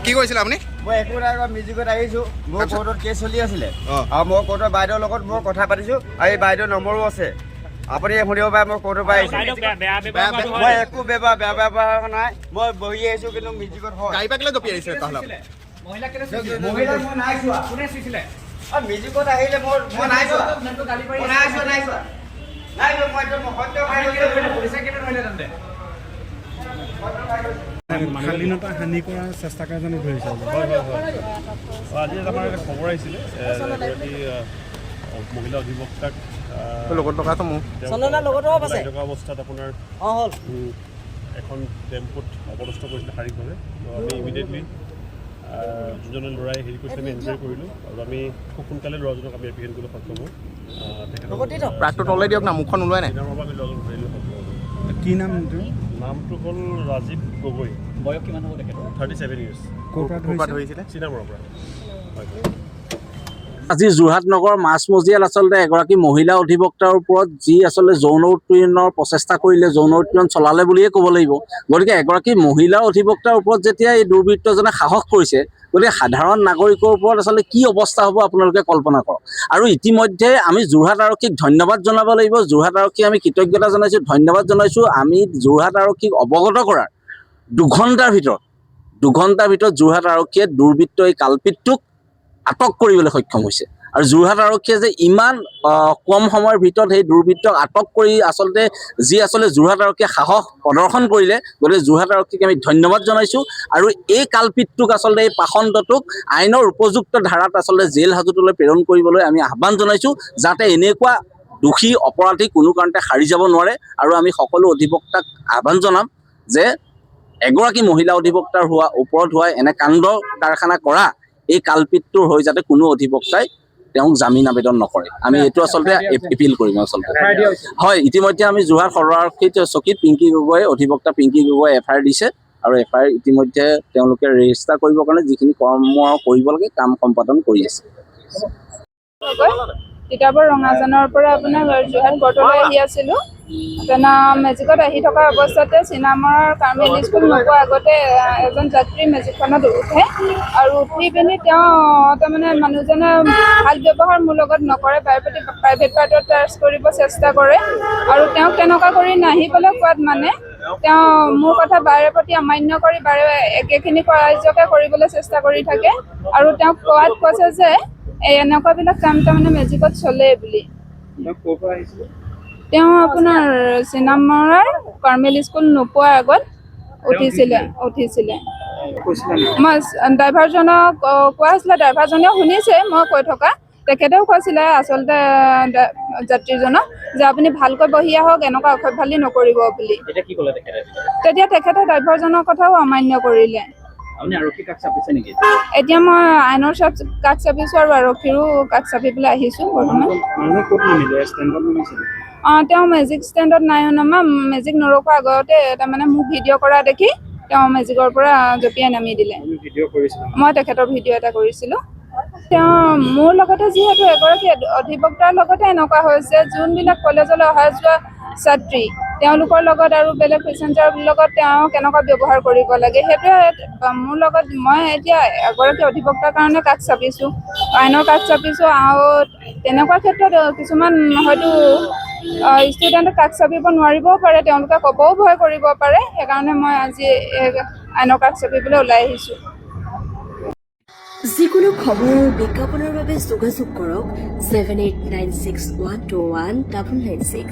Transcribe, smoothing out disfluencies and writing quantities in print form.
কি কৰিছিলে আপুনি? মই একো নাই, মিউজিকত আহিছোঁ। মোৰ কোৰ্টত কেছ চলি আছিলে আৰু মই কোৰ্টৰ বাইদেউৰ লগত মই কথা পাতিছোঁ আৰু এই বাইদেউৰ নম্বৰো আছে। আপুনি শুনিব পাৰে মই কোৰ্টৰ পৰা আহিছোঁ। মই একো বেয়া নাই, মই বহি আহিছোঁ কিন্তু মিউজিকত হয়। গাড়ী পৰা কেলৈ জঁপিয়াই আহিছিলে তাহলে? মহিলা মই নাই চোৱা। কোনে চুইছিলে? মিউজিকত আহিলে মই নাই চোৱা। শালীনতা হানি কৰাৰ চেষ্টা কৰা জানো ধৰিছে? আজি আমাৰ এটা খবৰ আহিছিলে এগৰাকী মহিলা অধিবক্তাক থকা অৱস্থাত আপোনাৰ এখন টেম্পুত অপদস্থ কৰিছিলে শাৰীৰিকভাৱে। আমি ইমিডিয়েটলি যোনজনে ল'ৰাই হেৰি কৰিছিলে আমি এনকুৱাৰী কৰিলোঁ আৰু আমি খুব সোনকালে ল'ৰাজনক আমি এপ্ৰিহেণ্ড কৰিবলৈ সক্ষম হওঁ। ট্ৰাকটো তলাই দিয়ক না, মুখখন ওলোৱাই নাই। দিনৰ পৰা আমি ল'ৰাজনক ধৰিলোঁ সক্ষম হওঁ। কি নাম? নামটো হ'ল ৰাজীৱ গগৈ। বয়স কিমান হ'ব তেখেতৰ? 37 years। ক'ৰ পৰা ধৰিছিলে? চিনামৰৰ পৰা। আজি যোৰহাট নগৰ মাজমজিয়াত আচলতে এগৰাকী মহিলা অধিবক্তাৰ ওপৰত যি আচলতে যৌন উৎপীড়নৰ প্ৰচেষ্টা কৰিলে, যৌন উৎপীড়ন চলালে বুলিয়ে ক'ব লাগিব। গতিকে এগৰাকী মহিলা অধিবক্তাৰ ওপৰত যেতিয়া এই দুৰ্বৃত্তজনে সাহস কৰিছে, গতিকে সাধাৰণ নাগৰিকৰ ওপৰত আচলতে কি অৱস্থা হ'ব আপোনালোকে কল্পনা কৰক। আৰু ইতিমধ্যে আমি যোৰহাট আৰক্ষীক ধন্যবাদ জনাব লাগিব। যোৰহাট আৰক্ষীক আমি কৃতজ্ঞতা জনাইছোঁ, ধন্যবাদ জনাইছোঁ। আমি যোৰহাট আৰক্ষীক অৱগত কৰাৰ 2 ঘণ্টাৰ ভিতৰত যোৰহাট আৰক্ষীয়ে দুৰ্বৃত্ত এই কালপিতটোক আটক কৰিবলৈ সক্ষম হৈছে। আৰু যোৰহাট আৰক্ষীয়ে যে ইমান কম সময়ৰ ভিতৰত সেই দুৰ্বৃত্তক আটক কৰি আচলতে যোৰহাট আৰক্ষীয়ে সাহস প্ৰদৰ্শন কৰিলে, গতিকে যোৰহাট আৰক্ষীক আমি ধন্যবাদ জনাইছোঁ। আৰু এই কালপিতটোক আচলতে এই পাষণ্ডটোক আইনৰ উপযুক্ত ধাৰাত আচলতে জেল হাজতলৈ প্ৰেৰণ কৰিবলৈ আমি আহ্বান জনাইছোঁ, যাতে এনেকুৱা দোষী অপৰাধী কোনো কাৰণতে সাৰি যাব নোৱাৰে। আৰু আমি সকলো অধিবক্তাক আহ্বান জনাম যে এগৰাকী মহিলা অধিবক্তাৰ ওপৰত হোৱা এনে কাণ্ড কাৰখানা কৰা এই কালপিতটোৰ হৈ যাতে কোনো অধিবক্তাই তেওঁক জামিন আবেদন নকৰে, আমি এইটো আচলতে এপিল কৰিম। আচলতে হয়, ইতিমধ্যে আমি যোৰহাট সদৰ আৰক্ষীত চকীত অধিবক্তা পিংকি গগৈ FIR দিছে আৰু FIR ইতিমধ্যে তেওঁলোকে ৰেজিষ্টাৰ কৰিবৰ কাৰণে যিখিনি কৰ্ম কৰিব লাগে কাম সম্পাদন কৰি আছে। তিতাবৰ ৰঙাজানৰ পৰা আপোনাৰ যোৰহাট কোৰ্টলৈ আহি আছিলোঁ। মেজিকত আহি থকা অৱস্থাতে চিনামৰৰ কাৰ্মেল স্কুল নোপোৱা আগতে এজন যাত্ৰী মেজিকখনত উঠে আৰু উঠি পিনি তেওঁ তাৰমানে মানুহজনে ভাল ব্যৱহাৰ মোৰ লগত নকৰে, প্ৰাইভেট পাৰ্টত টাচ কৰিব চেষ্টা কৰে আৰু তেওঁক তেনেকুৱা কৰি নাহিবলৈ কোৱাত মানে তেওঁ মোৰ কথা বাৰে প্ৰতি অমান্য কৰি বাৰে একেখিনি কাৰ্যকে কৰিবলৈ চেষ্টা কৰি থাকে আৰু তেওঁক কোৱাত কৈছে যে এনেকুৱাবিলাক কাম তাৰমানে মেজিকত চলে বুলি। তেওঁ আপোনাৰ চিনামৰাৰ কাৰ্মেল স্কুল নোপোৱাৰ আগত উঠিছিলে। মই ড্ৰাইভাৰজনক কোৱা হৈছিলে, ড্ৰাইভাৰজনেও শুনিছে মই কৈ থকা। তেখেতেও কৈছিলে আচলতে যাত্ৰীজনক যে আপুনি ভালকৈ বহি আহক, এনেকুৱা অসভ্যালি নকৰিব বুলি। তেতিয়া তেখেতে ড্ৰাইভাৰজনৰ কথাও অমান্য কৰিলে। এতিয়া মই আইনৰ কাষ চাপিছোঁ আৰু আৰক্ষীৰো কাষ চাপি পেলাই আহিছোঁ বৰ্তমান। তেওঁ মেজিক ষ্টেণ্ডত নাই নমা, মেজিক নৰখোৱাৰ আগতে তাৰমানে মোক ভিডিঅ' কৰা দেখি তেওঁ মেজিকৰ পৰা জঁপিয়াই নামি দিলে। মই তেখেতৰ ভিডিঅ' এটা কৰিছিলোঁ। তেওঁ মোৰ লগতে যিহেতু এগৰাকী অধিবক্তাৰ লগতে এনেকুৱা হৈছে, যোনবিলাক কলেজলৈ অহা যোৱা ছাত্ৰী তেওঁলোকৰ লগত আৰু বেলেগ পেচেঞ্জাৰৰ লগত তেওঁ কেনেকুৱা ব্যৱহাৰ কৰিব লাগে, সেইটোৱে মোৰ লগত। মই এতিয়া এগৰাকী অধিবক্তাৰ কাৰণে কাষ চাপিছোঁ, আইনৰ কাষ চাপিছোঁ আৰু তেনেকুৱা ক্ষেত্ৰত কিছুমান হয়তো ষ্টুডেণ্টে কাষ চাপিব নোৱাৰিবও পাৰে, তেওঁলোকে ক'বও ভয় কৰিব পাৰে। সেইকাৰণে মই আজি আইনৰ কাষ চাপিবলৈ ওলাই আহিছোঁ। যিকোনো খবৰ আৰু বিজ্ঞাপনৰ বাবে যোগাযোগ কৰক 7896121996।